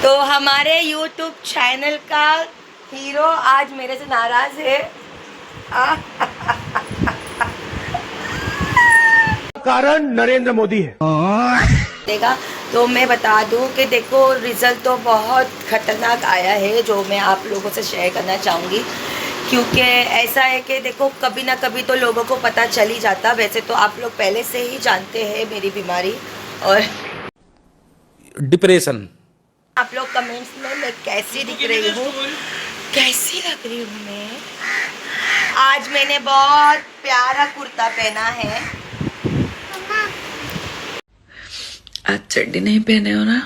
तो हमारे YouTube channel का हीरो आज मेरे से नाराज है। कारण नरेंद्र मोदी है। देगा तो मैं बता दूं कि देखो रिजल्ट तो बहुत खतरनाक आया है, जो मैं आप लोगों से शेयर करना चाहूँगी। क्योंकि ऐसा है कि देखो कभी ना कभी तो लोगों को पता चल ही जाता। वैसे तो आप लोग पहले से ही जानते हैं मेरी बीमारी और डिप्रेशन। आप लोग कमेंट्स में मैं कैसी दिख रही हूँ, कैसी लग रही हूँ मैं। आज मैंने बहुत प्यारा कुर्ता पहना है। आज चड्डी नहीं पहने हो ना?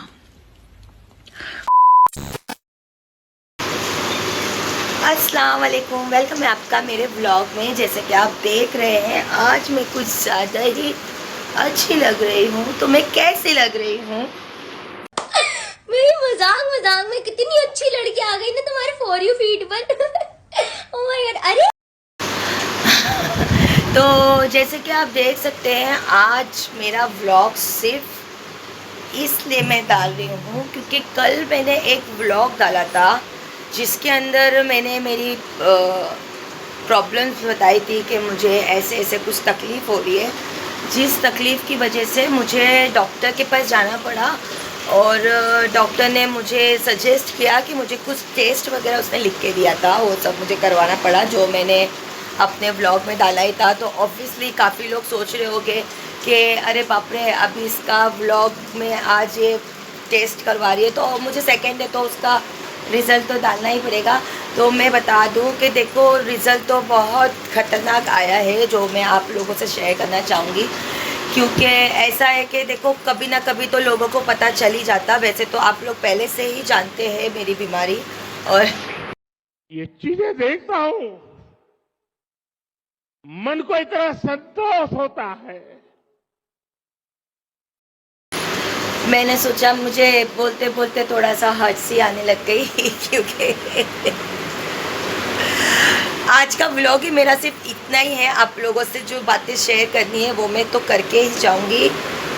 अस्सलाम वालेकुम, वेलकम है आपका मेरे ब्लॉग में। जैसे कि आप देख रहे हैं आज मैं कुछ ज़्यादा ही अच्छी लग रही हूँ। तो मैं कैसी लग रही हूँ? मेरी मजाक में कितनी अच्छी लड़की आ गई ना तुम्हारे फॉर यू फीड पर। Oh my God. अरे तो जैसे कि आप देख सकते हैं आज मेरा व्लॉग सिर्फ इसलिए मैं डाल रही हूँ क्योंकि कल मैंने एक व्लॉग डाला था जिसके अंदर मैंने मेरी प्रॉब्लम्स बताई थी कि मुझे ऐसे ऐसे कुछ तकलीफ़ हो रही है, जिस तकलीफ़ की वजह से मुझे डॉक्टर के पास जाना पड़ा। और डॉक्टर ने मुझे सजेस्ट किया कि मुझे कुछ टेस्ट वगैरह उसने लिख के दिया था, वो सब मुझे करवाना पड़ा, जो मैंने अपने ब्लॉग में डाला ही था। तो ऑब्वियसली काफ़ी लोग सोच रहे होंगे कि अरे बाप रे अभी इसका व्लॉग में आज ये टेस्ट करवा रही है, तो मुझे सेकंड है तो उसका रिज़ल्ट तो डालना ही पड़ेगा। तो मैं बता दूं कि देखो रिज़ल्ट तो बहुत ख़तरनाक आया है, जो मैं आप लोगों से शेयर करना चाहूँगी। क्योंकि ऐसा है कि देखो कभी ना कभी तो लोगों को पता चल ही जाता। वैसे तो आप लोग पहले से ही जानते हैं मेरी बीमारी और ये चीजें देखता हूँ मन को इतना संतोष होता है। मैंने सोचा मुझे बोलते बोलते थोड़ा सा हंसी आने लग गई क्योंकि आज का व्लॉग ही मेरा सिर्फ इतना ही है। आप लोगों से जो बातें शेयर करनी है वो मैं तो करके ही जाऊंगी।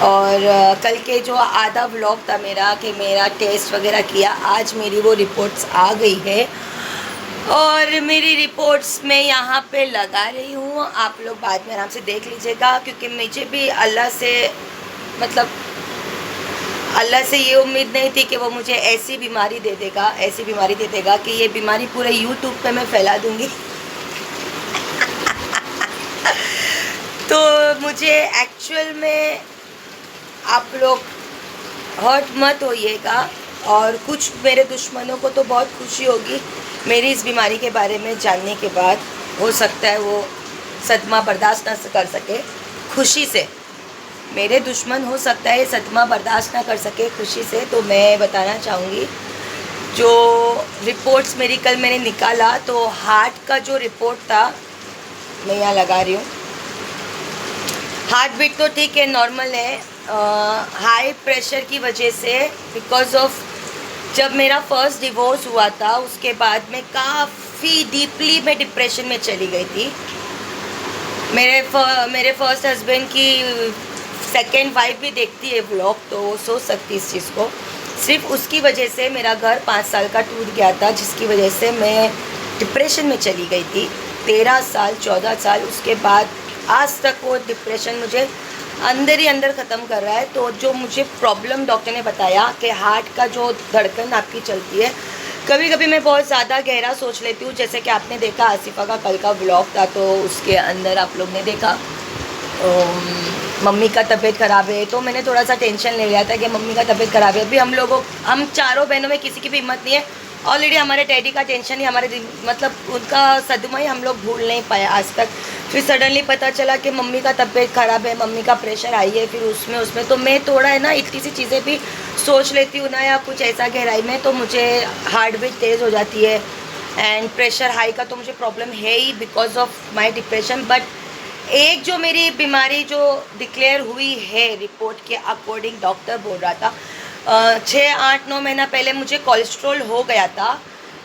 और कल के जो आधा व्लॉग था मेरा कि मेरा टेस्ट वगैरह किया, आज मेरी वो रिपोर्ट्स आ गई है और मेरी रिपोर्ट्स मैं यहाँ पे लगा रही हूँ। आप लोग बाद में आराम से देख लीजिएगा, क्योंकि मुझे भी अल्लाह से ये उम्मीद नहीं थी कि वो मुझे ऐसी बीमारी दे देगा कि ये बीमारी पूरे यूट्यूब पे मैं फैला दूँगी। तो मुझे एक्चुअल में आप लोग हर्ट मत होइएगा, और कुछ मेरे दुश्मनों को तो बहुत खुशी होगी मेरी इस बीमारी के बारे में जानने के बाद। हो सकता है वो सदमा बर्दाश्त ना कर सके खुशी से, मेरे दुश्मन हो सकता है सदमा बर्दाश्त ना कर सके खुशी से। तो मैं बताना चाहूँगी जो रिपोर्ट्स मेरी कल मैंने निकाला, तो हार्ट का जो रिपोर्ट था मैं यहाँ लगा रही हूँ। हार्ट बीट तो ठीक है, नॉर्मल है। हाई प्रेशर की वजह से, बिकॉज ऑफ जब मेरा फर्स्ट डिवोर्स हुआ था उसके बाद में काफ़ी डीपली मैं डिप्रेशन में चली गई थी। मेरे फर्स्ट हस्बैंड की सेकेंड वाइफ भी देखती है व्लॉग, तो वो सोच सकती इस चीज़ को। सिर्फ उसकी वजह से मेरा घर 5 साल का टूट गया था, जिसकी वजह से मैं डिप्रेशन में चली गई थी 13 साल 14 साल। उसके बाद आज तक वो डिप्रेशन मुझे अंदर ही अंदर ख़त्म कर रहा है। तो जो मुझे प्रॉब्लम डॉक्टर ने बताया कि हार्ट का जो धड़कन आपकी चलती है, कभी कभी मैं बहुत ज़्यादा गहरा सोच लेती हूँ। जैसे कि आपने देखा आसिफा का कल का व्लॉग था, तो उसके अंदर आप लोग ने देखा मम्मी का तबीयत ख़राब है, तो मैंने थोड़ा सा टेंशन ले लिया था कि मम्मी का तबीयत ख़राब है। अभी हम चारों बहनों में किसी की भी हिम्मत नहीं है। ऑलरेडी हमारे डैडी का टेंशन ही मतलब उनका सदमा ही हम लोग भूल नहीं पाए आज तक। फिर सडनली पता चला कि मम्मी का तबीयत ख़राब है, मम्मी का प्रेशर हाई है, फिर उसमें तो मैं थोड़ा है ना इतनी सी चीज़ें भी सोच लेती हूँ ना, या कुछ ऐसा गहराई में, तो मुझे हार्ट बीट तेज़ हो जाती है। एंड प्रेशर हाई का तो मुझे प्रॉब्लम है ही because of my depression. But एक जो मेरी बीमारी जो डिक्लेयर हुई है रिपोर्ट के अकॉर्डिंग, डॉक्टर बोल रहा था 6-8-9 महीना पहले मुझे कोलेस्ट्रॉल हो गया था,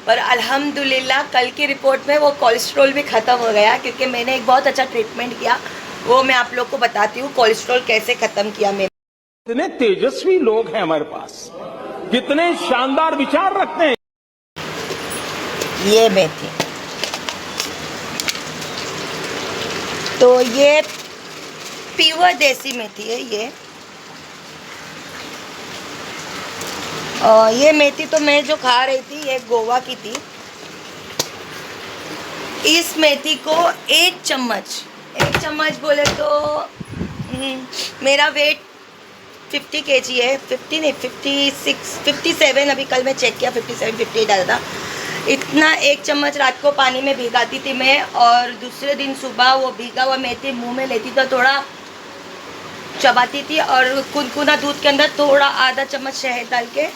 पर अल्हम्दुलिल्लाह कल की रिपोर्ट में वो कोलेस्ट्रॉल भी ख़त्म हो गया, क्योंकि मैंने एक बहुत अच्छा ट्रीटमेंट किया। वो मैं आप लोग को बताती हूँ कोलेस्ट्रॉल कैसे ख़त्म किया मैंने। इतने तेजस्वी लोग हैं हमारे पास, कितने शानदार विचार रखते हैं। ये मेथी, तो ये प्योर देसी मेथी है ये। और ये मेथी तो मैं जो खा रही थी ये गोवा की थी। इस मेथी को एक चम्मच बोले तो मेरा वेट 50 kg है, 50 नहीं 56 57, अभी कल मैं चेक किया 57 58 आया था। इतना एक चम्मच रात को पानी में भिगाती थी मैं, और दूसरे दिन सुबह वो भीगा हुआ मेथी मुंह में लेती तो थोड़ा चबाती थी, और गुनगुना दूध के अंदर थोड़ा आधा चम्मच शहद डाल के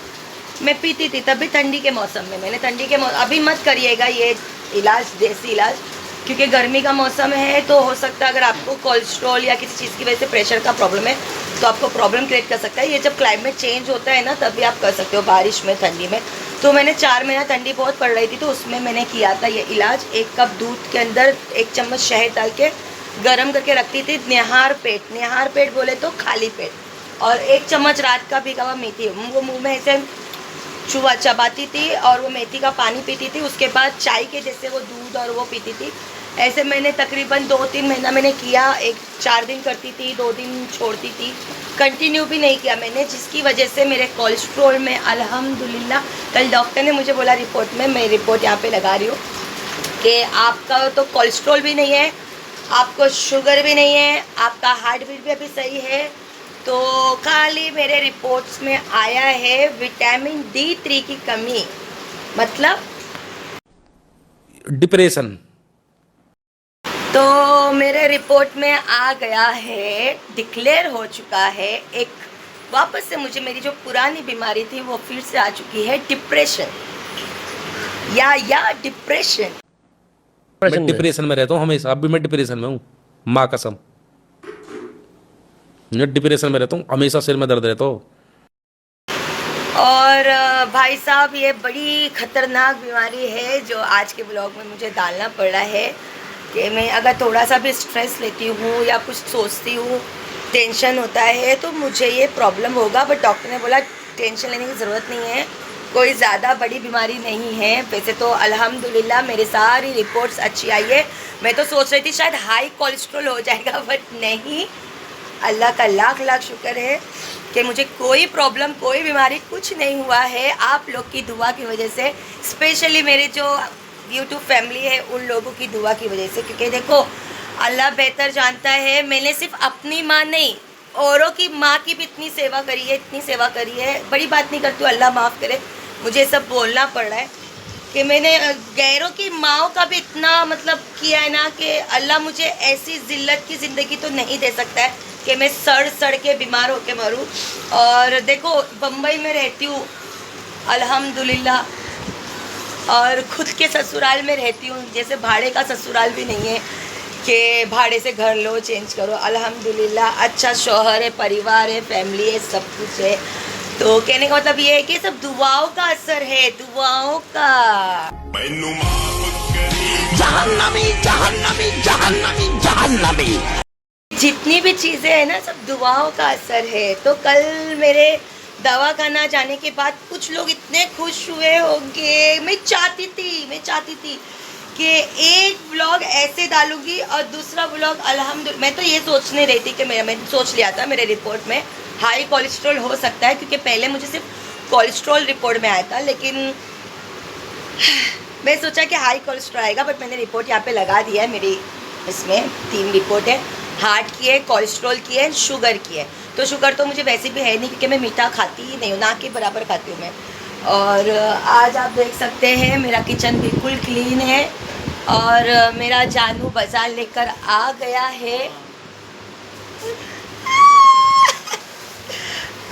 मैं पीती थी। तभी ठंडी के मौसम में मैंने अभी मत करिएगा ये इलाज, देसी इलाज, क्योंकि गर्मी का मौसम है तो हो सकता है अगर आपको कोलेस्ट्रॉल या किसी चीज़ की वजह से प्रेशर का प्रॉब्लम है तो आपको प्रॉब्लम क्रिएट कर सकता है। ये जब क्लाइमेट चेंज होता है ना तभी आप कर सकते हो, बारिश में ठंडी में। तो मैंने 4 महीना ठंडी बहुत पड़ रही थी तो उसमें मैंने किया था ये इलाज। 1 कप दूध के अंदर 1 चम्मच शहद डाल के गर्म करके रखती थी, निहार पेट बोले तो खाली पेट, और 1 चम्मच रात का भीगा हुआ मेथी वो मुँह में ऐसे चबाती थी और वो मेथी का पानी पीती थी। उसके बाद चाय के जैसे वो दूध और वो पीती थी। ऐसे मैंने तकरीबन 2-3 महीना मैंने किया। 4 दिन करती थी, 2 दिन छोड़ती थी, कंटिन्यू भी नहीं किया मैंने, जिसकी वजह से मेरे कोलेस्ट्रॉल में अल्हम्दुलिल्लाह, कल डॉक्टर ने मुझे बोला रिपोर्ट में, मैं रिपोर्ट यहाँ पे लगा रही हूँ कि आपका तो कोलेस्ट्रॉल भी नहीं है, आपको शुगर भी नहीं है, आपका हार्ट बीट भी अभी सही है। तो खाली मेरे रिपोर्ट्स में आया है विटामिन D3 की कमी, मतलब डिप्रेशन। तो मेरे रिपोर्ट में आ गया है, डिक्लेयर हो चुका है, एक वापस से मुझे मेरी जो पुरानी बीमारी थी वो फिर से आ चुकी है, डिप्रेशन या डिप्रेशन। मैं डिप्रेशन में रहता हूँ हमेशा, अब भी मैं डिप्रेशन में हूँ, माँ कसम। मैं डिप्रेशन में रहता हूँ हमेशा, सिर में दर्द रहता हो। और भाई साहब ये बड़ी खतरनाक बीमारी है जो आज के ब्लॉग में मुझे डालना पड़ रहा है कि मैं अगर थोड़ा सा भी स्ट्रेस लेती हूँ या कुछ सोचती हूँ, टेंशन होता है तो मुझे ये प्रॉब्लम होगा। बट डॉक्टर ने बोला टेंशन लेने की ज़रूरत नहीं है, कोई ज़्यादा बड़ी बीमारी नहीं है। वैसे तो अल्हम्दुलिल्लाह मेरी सारी रिपोर्ट्स अच्छी आई है। मैं तो सोच रही थी शायद हाई कोलेस्ट्रॉल हो जाएगा, बट नहीं, अल्लाह का लाख लाख शुक्र है कि मुझे कोई प्रॉब्लम, कोई बीमारी, कुछ नहीं हुआ है। आप लोग की दुआ की वजह से, स्पेशली मेरे जो यूट्यूब फैमिली है उन लोगों की दुआ की वजह से, क्योंकि देखो अल्लाह बेहतर जानता है, मैंने सिर्फ अपनी माँ नहीं औरों की माँ की भी इतनी सेवा करी है, इतनी सेवा करी है। बड़ी बात नहीं करती हूँ, अल्लाह माफ़ करे, मुझे सब बोलना पड़ रहा है कि मैंने गैरों की माँओं का भी इतना मतलब किया है ना कि अल्लाह मुझे ऐसी ज़िल्लत की ज़िंदगी तो नहीं दे सकता है कि मैं सड़ के बीमार होके मरूं। और देखो बम्बई में रहती हूँ अल्हम्दुलिल्लाह, और खुद के ससुराल में रहती हूँ, जैसे भाड़े का ससुराल भी नहीं है कि भाड़े से घर लो चेंज करो। अल्हम्दुलिल्लाह अच्छा शौहर है, परिवार है, फैमिली है, सब कुछ है। तो कहने का मतलब ये है कि सब दुआओं का असर है, दुआओं का। जहन्नमी जहन्नमी जहन्नमी जहन्नमी। जितनी भी चीज़ें हैं ना सब दुआओं का असर है। तो कल मेरे दवा खाना जाने के बाद कुछ लोग इतने खुश हुए होंगे। मैं चाहती थी कि एक व्लॉग ऐसे डालूंगी और दूसरा व्लॉग अल्हम्दुलिल्लाह, मैं तो ये सोचने रही थी कि मैंने सोच लिया था मेरे रिपोर्ट में हाई कोलेस्ट्रॉल हो सकता है, क्योंकि पहले मुझे सिर्फ कोलेस्ट्रॉल रिपोर्ट में आया था, लेकिन मैं सोचा कि हाई कोलेस्ट्रॉल आएगा। बट मैंने रिपोर्ट यहाँ पे लगा दिया है, मेरी इसमें 3 रिपोर्ट है, हार्ट की है, कोलेस्ट्रॉल की है, शुगर की है। तो शुगर तो मुझे वैसे भी है नहीं क्योंकि मैं मीठा खाती ही नहीं हूँ, ना के बराबर खाती हूँ मैं। और आज आप देख सकते हैं मेरा किचन बिल्कुल क्लीन है और मेरा जानू बाजार लेकर आ गया है।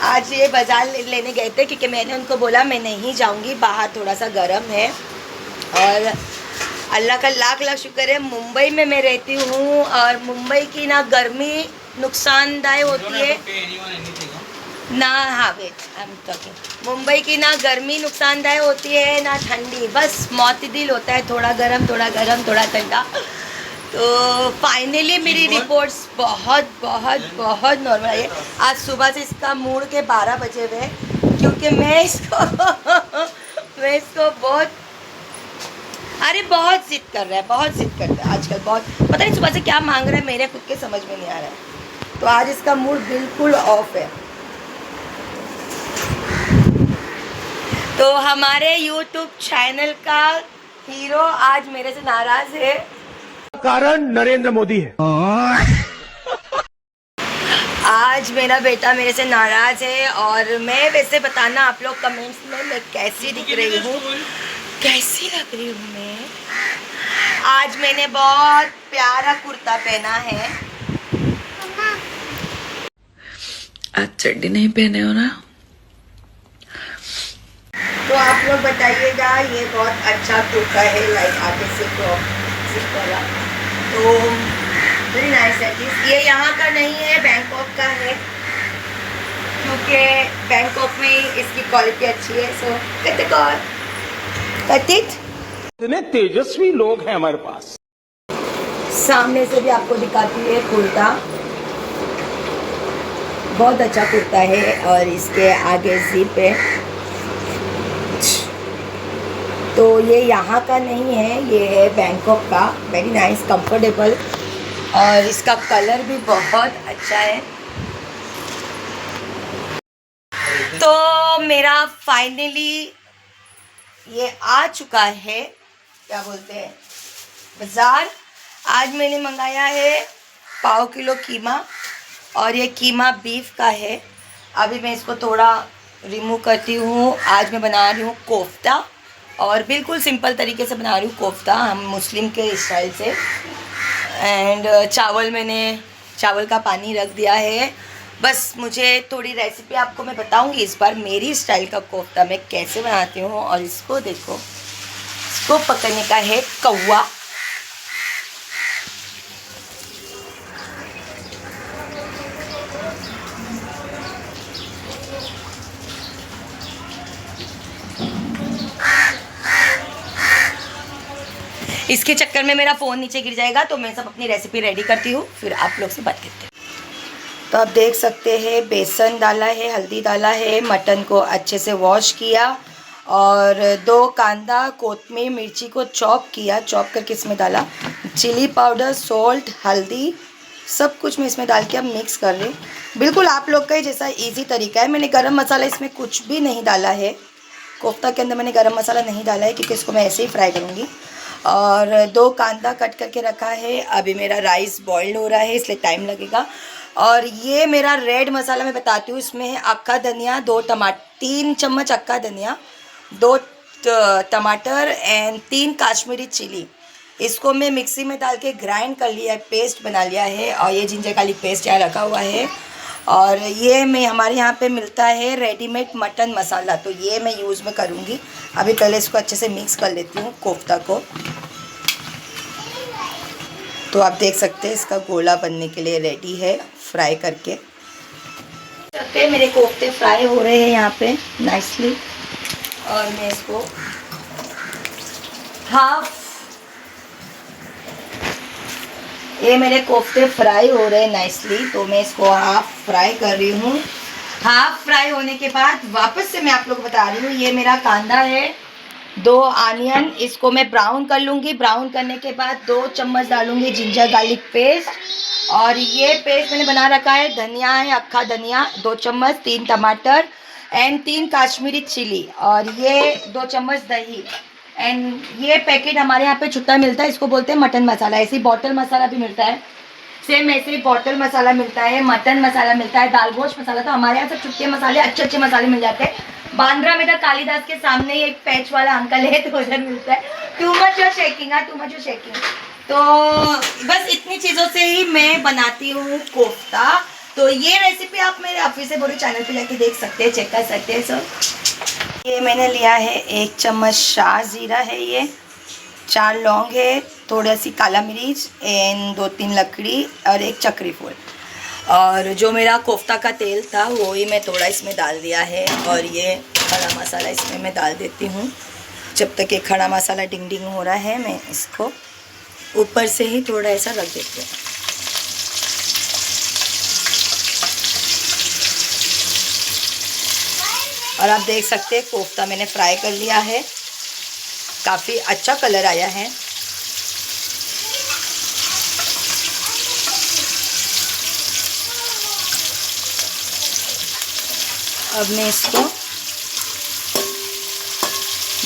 आज ये बाज़ार लेने गए थे क्योंकि मैंने उनको बोला मैं नहीं जाऊंगी, बाहर थोड़ा सा गर्म है। और अल्लाह का लाख लाख शुक्र है मुंबई में मैं रहती हूँ, और मुंबई की ना गर्मी नुकसानदायक होती है ना, हाँ wait I am talking, Mumbai की ना गर्मी नुकसानदायक होती है ना ठंडी, बस मोतदिल होता है, थोड़ा गर्म थोड़ा ठंडा। तो फाइनली मेरी रिपोर्ट्स बहुत नॉर्मल आई है। आज सुबह से इसका मूड के 12 बजे हुए क्योंकि मैं इसको बहुत, अरे बहुत जिद कर रहा है, बहुत जिद करता है आजकल, बहुत पता नहीं सुबह से क्या मांग रहा है, मेरे खुद के समझ में नहीं आ रहा है। तो आज इसका मूड बिल्कुल ऑफ है। तो हमारे YouTube चैनल का हीरो आज मेरे से नाराज है। कारण नरेंद्र मोदी है। आज मेरा बेटा मेरे से नाराज है और मैं वैसे बताना आप लोग कमेंट्स में मैं कैसी दिख रही हूँ, कैसी लग रही हूँ मैं। आज मैंने बहुत प्यारा कुर्ता पहना है। आज चड्डी नहीं पहने हो ना? तो आप लोग बताइएगा, ये बहुत अच्छा कुर्ता है, लाइक आगे से जिप वाला, तो वेरी नाइस है। ये यहाँ का नहीं है, बैंकॉक का है, क्योंकि बैंकॉक में इसकी क्वालिटी अच्छी है। सो कटित इतने तेजस्वी लोग हैं हमारे पास। सामने से भी आपको दिखाती है कुर्ता, बहुत अच्छा कुर्ता है और इसके आगे जिप है। तो ये यहाँ का नहीं है, ये है बैंकॉक का। वेरी नाइस, कंफर्टेबल, और इसका कलर भी बहुत अच्छा है। तो मेरा फाइनली ये आ चुका है, क्या बोलते हैं, बाज़ार। आज मैंने मंगाया है 1/2 किलो कीमा, और ये कीमा बीफ का है। अभी मैं इसको थोड़ा रिमूव करती हूँ। आज मैं बना रही हूँ कोफ्ता, और बिल्कुल सिंपल तरीके से बना रही हूँ कोफ्ता, हम मुस्लिम के स्टाइल से। एंड चावल का पानी रख दिया है। बस मुझे थोड़ी रेसिपी आपको मैं बताऊंगी इस बार, मेरी स्टाइल का कोफ्ता मैं कैसे बनाती हूँ। और इसको देखो, इसको पकड़ने का है कौवा। इसके चक्कर में मेरा फ़ोन नीचे गिर जाएगा, तो मैं सब अपनी रेसिपी रेडी करती हूँ, फिर आप लोग से बात करते हैं। तो आप देख सकते हैं, बेसन डाला है, हल्दी डाला है, मटन को अच्छे से वॉश किया, और 2 कांदा, कोतमीर, मिर्ची को चॉप किया, चॉप करके इसमें डाला, चिली पाउडर, सॉल्ट, हल्दी, सब कुछ मैं इसमें डाल के अब मिक्स कर रही हूँ। बिल्कुल आप लोग का ही जैसा इजी तरीका है। मैंने गरम मसाला इसमें कुछ भी नहीं डाला है, कोफ्ता के अंदर मैंने गरम मसाला नहीं डाला है, क्योंकि इसको मैं ऐसे ही फ्राई करूँगी। और 2 कांदा कट करके रखा है। अभी मेरा राइस बॉइल्ड हो रहा है, इसलिए टाइम लगेगा। और ये मेरा रेड मसाला मैं बताती हूँ, इसमें है अक्का धनिया, 3 चम्मच अक्का धनिया, 2 टमाटर एंड 3 काश्मीरी चिली। इसको मैं मिक्सी में डाल के ग्राइंड कर लिया है, पेस्ट बना लिया है। और ये जिंजर गार्लिक पेस्ट यहाँ रखा हुआ है। और ये मैं हमारे यहाँ पे मिलता है रेडीमेड मटन मसाला, तो ये मैं यूज़ में करूँगी। अभी पहले इसको अच्छे से मिक्स कर लेती हूँ कोफ्ता को। तो आप देख सकते हैं इसका गोला बनने के लिए रेडी है, फ्राई करके। सकते मेरे कोफ्ते फ्राई हो रहे हैं यहाँ पे नाइसली। और मैं इसको ये मेरे कोफ्ते फ्राई हो रहे हैं नाइसली, तो मैं इसको हाफ फ्राई कर रही हूँ। हाफ फ्राई होने के बाद वापस से मैं आप लोग को बता रही हूँ, ये मेरा कांदा है, 2 आनियन, इसको मैं ब्राउन कर लूँगी। ब्राउन करने के बाद 2 चम्मच डालूँगी जिंजर गार्लिक पेस्ट। और ये पेस्ट मैंने बना रखा है, धनिया है, अक्खा धनिया 2 चम्मच, 3 टमाटर एंड 3 काश्मीरी चिली, और ये 2 चम्मच दही। एंड ये पैकेट हमारे यहाँ पे छुट्टा मिलता है, इसको बोलते हैं मटन मसाला। ऐसे ही बॉटल मसाला भी मिलता है, सेम ऐसे ही बॉटल मसाला मिलता है, मटन मसाला मिलता है, दाल गोश्त मसाला। तो हमारे यहाँ सब छुट्टे मसाले, अच्छे अच्छे मसाले मिल जाते हैं। बांद्रा में तो कालीदास के सामने ही एक पैच वाला अंकल है, तो उधर मिलता है। Too much your shaking, too much your shaking. तो बस इतनी चीज़ों से ही मैं बनाती हूँ कोफ्ता। तो ये रेसिपी आप मेरे ऑफिस बोरी चैनल पे जाके देख सकते हैं, चेक कर सकते हैं सब। ये मैंने लिया है 1 चम्मच शाह जीरा है, ये 4 लौंग है, थोड़ा सी काला मिर्च एंड 2-3 लकड़ी और 1 चक्री फूल। और जो मेरा कोफ्ता का तेल था वो ही मैं थोड़ा इसमें डाल दिया है। और ये खड़ा मसाला इसमें मैं डाल देती हूँ। जब तक ये खड़ा मसाला डिंग डिंग हो रहा है, मैं इसको ऊपर से ही थोड़ा ऐसा रख देती हूँ। और आप देख सकते हैं कोफ्ता मैंने फ्राई कर लिया है, काफ़ी अच्छा कलर आया है। अब मैं इसको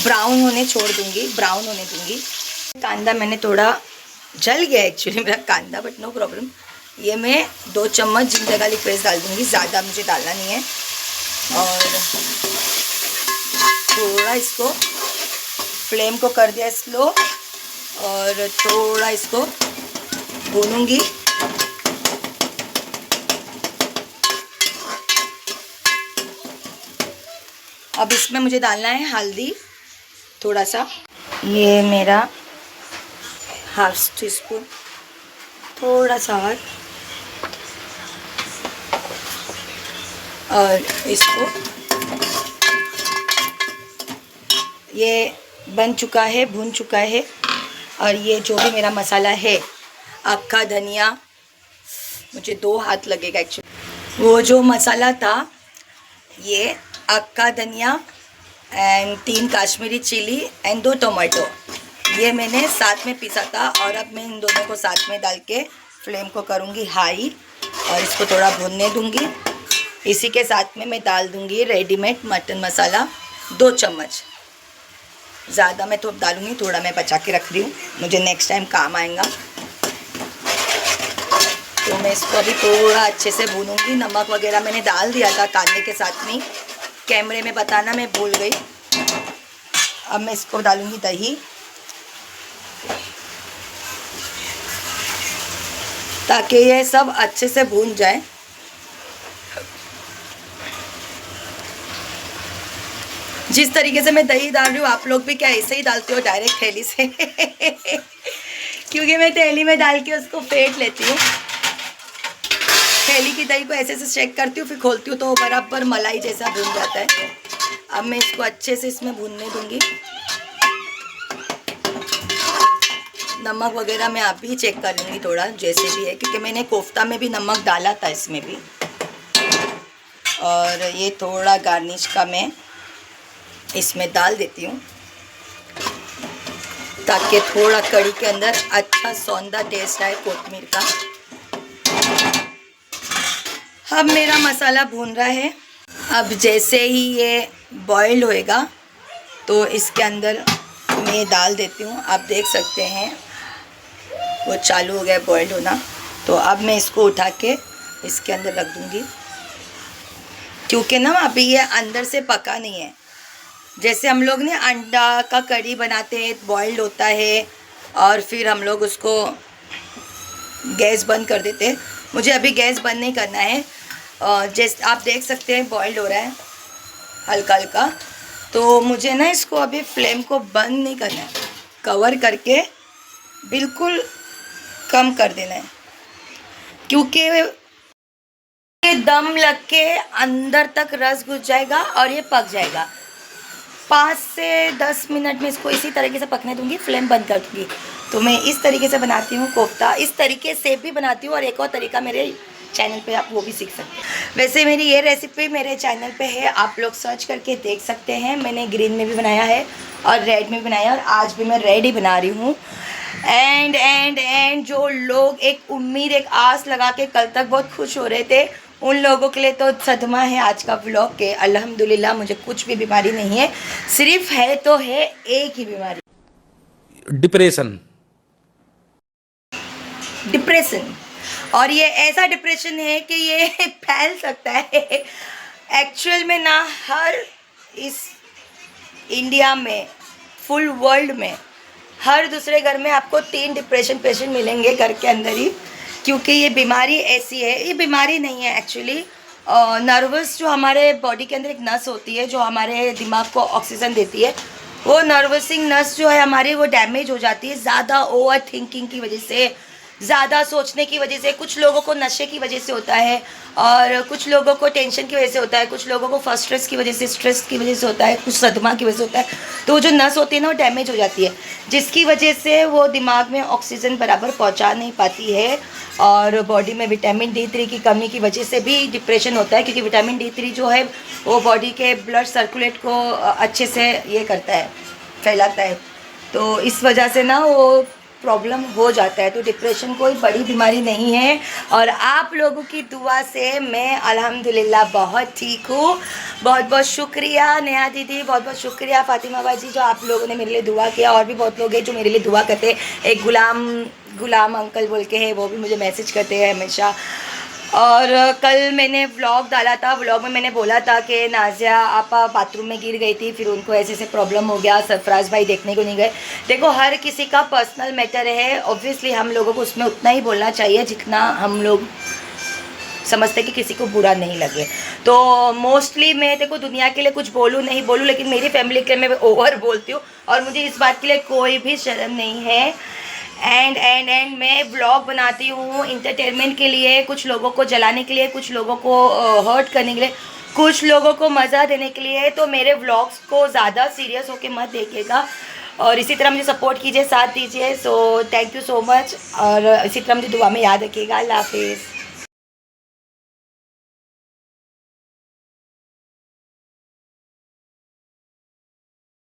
ब्राउन होने छोड़ दूंगी, ब्राउन होने दूंगी। कांदा मैंने थोड़ा जल गया एक्चुअली मेरा कांदा, बट नो प्रॉब्लम। ये मैं 2 चम्मच जिंजर गार्लिक पेस्ट डाल दूंगी, ज़्यादा मुझे डालना नहीं है। और थोड़ा इसको फ्लेम को कर दिया स्लो और थोड़ा इसको भूनूंगी। अब इसमें मुझे डालना है हल्दी थोड़ा सा, ये मेरा ½ टीस्पून, थोड़ा सा और इसको, ये बन चुका है, भून चुका है। और ये जो भी मेरा मसाला है, अक्खा धनिया, मुझे 2 हाथ लगेगा एक्चुअली। वो जो मसाला था, ये अक्खा धनिया and 3 Kashmiri chilli and 2 tomato, ये मैंने साथ में पीसा था। और अब मैं इन दोनों को साथ में डाल के फ्लेम को करूँगी हाई और इसको थोड़ा भूनने दूँगी। इसी के साथ में मैं डाल दूँगी रेडीमेड मटन मसाला 2 चम्मच, ज़्यादा मैं तो डालूँगी, थोड़ा मैं बचा के रख रही हूँ, मुझे नेक्स्ट टाइम काम आएगा। तो मैं इसको अभी थोड़ा अच्छे से भूनूँगी। नमक वगैरह मैंने डाल दिया था कांदे के साथ में, कैमरे में बताना मैं भूल गई। अब मैं इसको डालूँगी दही, ताकि ये सब अच्छे से भून जाए। जिस तरीके से मैं दही डाल रही हूँ, आप लोग भी क्या ऐसे ही डालते हो डायरेक्ट थैली से? क्योंकि मैं थैली में डाल के उसको फेंट लेती हूँ। थैली की दही को ऐसे से चेक करती हूँ, फिर खोलती हूँ तो बराबर मलाई जैसा भून जाता है। अब मैं इसको अच्छे से इसमें भूनने दूँगी। नमक वगैरह मैं आप भी चेक कर लूँगी थोड़ा, जैसे भी है, क्योंकि मैंने कोफ्ता में भी नमक डाला था इसमें भी। और ये थोड़ा गार्निश का मैं इसमें डाल देती हूँ, ताकि थोड़ा कड़ी के अंदर अच्छा सौंधा टेस्ट आए कोतमीर का। अब मेरा मसाला भून रहा है। अब जैसे ही ये बॉईल होएगा तो इसके अंदर मैं डाल देती हूँ। आप देख सकते हैं वो चालू हो गया बॉईल होना। तो अब मैं इसको उठा के इसके अंदर रख दूँगी, क्योंकि ना अभी ये अंदर से पका नहीं है। जैसे हम लोग ने अंडा का करी बनाते हैं, बॉइल्ड होता है और फिर हम लोग उसको गैस बंद कर देते हैं। मुझे अभी गैस बंद नहीं करना है। जैसे आप देख सकते हैं बॉइल्ड हो रहा है हल्का हल्का, तो मुझे ना इसको अभी फ्लेम को बंद नहीं करना है, कवर करके बिल्कुल कम कर देना है, क्योंकि ये दम लग के अंदर तक रस घुस जाएगा और ये पक जाएगा। 5 से 10 मिनट में इसको इसी तरीके से पकने दूंगी, फ्लेम बंद कर दूंगी। तो मैं इस तरीके से बनाती हूँ कोफ्ता, इस तरीके से भी बनाती हूँ। और एक और तरीका मेरे चैनल पे आप वो भी सीख सकते हैं। वैसे मेरी ये रेसिपी मेरे चैनल पे है, आप लोग सर्च करके देख सकते हैं। मैंने ग्रीन में भी बनाया है और रेड में भी बनाया है, और आज भी मैं रेड ही बना रही हूँ। एंड जो लोग एक उम्मीद, एक आस लगा के कल तक बहुत खुश हो रहे थे, उन लोगों के लिए तो सदमा है आज का व्लॉग के। अल्हम्दुलिल्लाह मुझे कुछ भी बीमारी नहीं है, सिर्फ है तो है एक ही बीमारी, डिप्रेशन। और ये ऐसा डिप्रेशन है कि ये फैल सकता है। एक्चुअल में ना हर इस इंडिया में, फुल वर्ल्ड में, हर दूसरे घर में आपको 3 डिप्रेशन पेशेंट मिलेंगे घर के अंदर ही, क्योंकि ये बीमारी ऐसी है। ये बीमारी नहीं है एक्चुअली, नर्वस जो हमारे बॉडी के अंदर एक नस होती है जो हमारे दिमाग को ऑक्सीजन देती है, वो नर्वसिंग नस जो है हमारी वो डैमेज हो जाती है ज़्यादा ओवर थिंकिंग की वजह से, ज़्यादा सोचने की वजह से, कुछ लोगों को नशे की वजह से होता है, और कुछ लोगों को टेंशन की वजह से होता है, कुछ लोगों को फर्स्ट स्ट्रेस की वजह से, स्ट्रेस की वजह से होता है, कुछ सदमा की वजह से होता है। तो वो जो नस होती है ना वो डैमेज हो जाती है, जिसकी वजह से वो दिमाग में ऑक्सीजन बराबर पहुंचा नहीं पाती है, और बॉडी में विटामिन D3 की कमी की वजह से भी डिप्रेशन होता है, क्योंकि विटामिन D3 जो है वो बॉडी के ब्लड सर्कुलेट को अच्छे से ये करता है, फैलाता है। तो इस वजह से ना वो प्रॉब्लम हो जाता है। तो डिप्रेशन कोई बड़ी बीमारी नहीं है, और आप लोगों की दुआ से मैं अल्हम्दुलिल्लाह बहुत ठीक हूँ। बहुत बहुत शुक्रिया नेहा दीदी, बहुत बहुत शुक्रिया फातिमा बाजी, जो आप लोगों ने मेरे लिए दुआ किया। और भी बहुत लोग हैं जो मेरे लिए दुआ करते हैं। एक गुलाम अंकल बोल के हैं, वो भी मुझे मैसेज करते हैं हमेशा। और कल मैंने व्लॉग डाला था, व्लॉग में मैंने बोला था कि नाज़िया आपा बाथरूम में गिर गई थी, फिर उनको ऐसे ऐसे प्रॉब्लम हो गया, सरफराज भाई देखने को नहीं गए। देखो हर किसी का पर्सनल मैटर है, ऑब्वियसली हम लोगों को उसमें उतना ही बोलना चाहिए जितना हम लोग समझते कि किसी को बुरा नहीं लगे। तो मोस्टली मैं देखो दुनिया के लिए कुछ बोलूँ नहीं बोलूँ, लेकिन मेरी फैमिली के लिए मैं ओवर बोलती हूँ, और मुझे इस बात के लिए कोई भी शर्म नहीं है। एंड मैं व्लॉग बनाती हूँ इंटरटेनमेंट के लिए, कुछ लोगों को जलाने के लिए, कुछ लोगों को हर्ट करने के लिए, कुछ लोगों को मज़ा देने के लिए। तो मेरे व्लॉग्स को ज़्यादा सीरियस होके मत देखिएगा, और इसी तरह मुझे सपोर्ट कीजिए, साथ दीजिए। So thank you so much, और इसी तरह मुझे दुआ में याद रखिएगा। अल्लाह हाफिज़।